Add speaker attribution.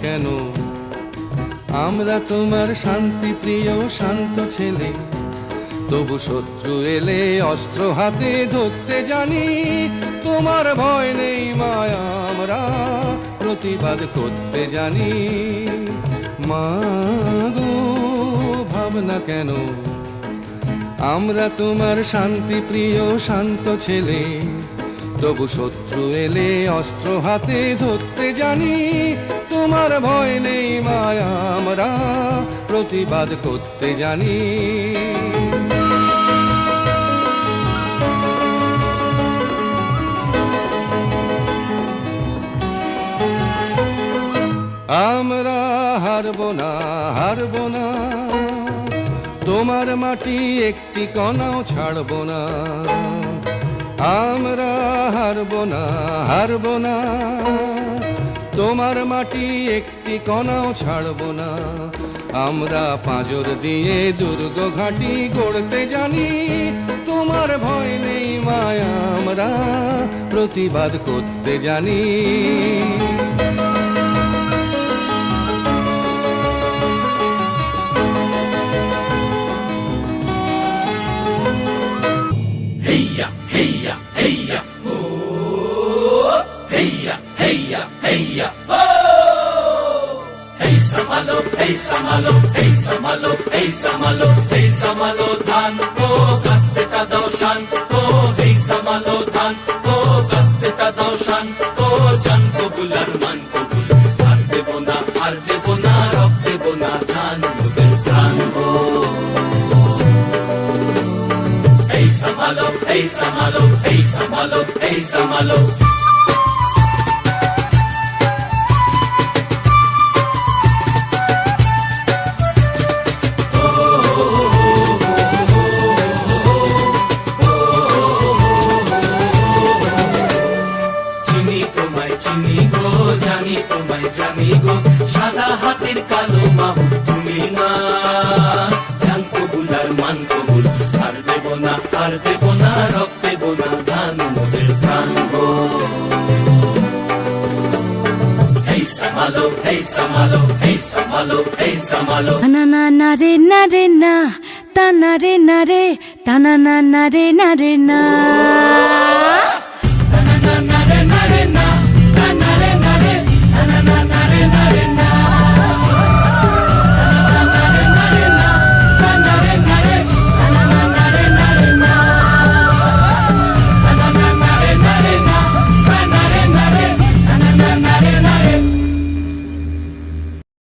Speaker 1: কেন? আমরা তোমার শান্তি প্রিয় শান্ত ছেলে, তবু শত্রু এলে অস্ত্র হাতে ধরতে জানি। তোমার ভয় নেই মায়া, আমরা প্রতিবাদ করতে জানি। মা গো ভাবনা কেন? আমরা তোমার শান্তি প্রিয় শান্ত ছেলে, তবু শত্রু এলে অস্ত্র হাতে ধরতে জানি। তোমার ভয় নেই মায়া, আমরা প্রতিবাদ করতে জানি। আমরা হারবো না, হারবো না, তোমার মাটি একটি কণাও ছাড়বো না। আমরা হারবো না, হারবো না, তোমার মাটি একটি কণাও ছাড়বো না। আমরা পাঁজর দিয়ে দুর্গ ঘাঁটি গড়তে জানি। তোমার ভয় নেই মায়া, আমরা প্রতিবাদ করতে জানি।
Speaker 2: Heya, heya, heya, ho! Heya, heya, heya, ho! Hey samalo, hey samalo, hey samalo, hey samalo, hey samalo dhan ko kaste ta dao shan ko. Hey samalo dhan ko kaste ta dao shan ko. Jan ko bular man ko bul, har debo na, rok debo na, dhan moder dhan ho. Hey samalo, hey samalo, hey samalo, hey samalo. চিনি তোমায় চিনি গো, জানি তোমায় জানি গো, সাদা হাতের কালো মাহু তুমি না। জান কবুল আর মান কবুল, আর দেব না, আর দেব না, রক দেব না, জান মোদের প্রাণ গো। এই সামালো, এই সামালো, এই সামালো, এই সামালো।
Speaker 3: না না না রে না রে না, তা না রে না রে, তা না না না রে না রে না,
Speaker 2: না না না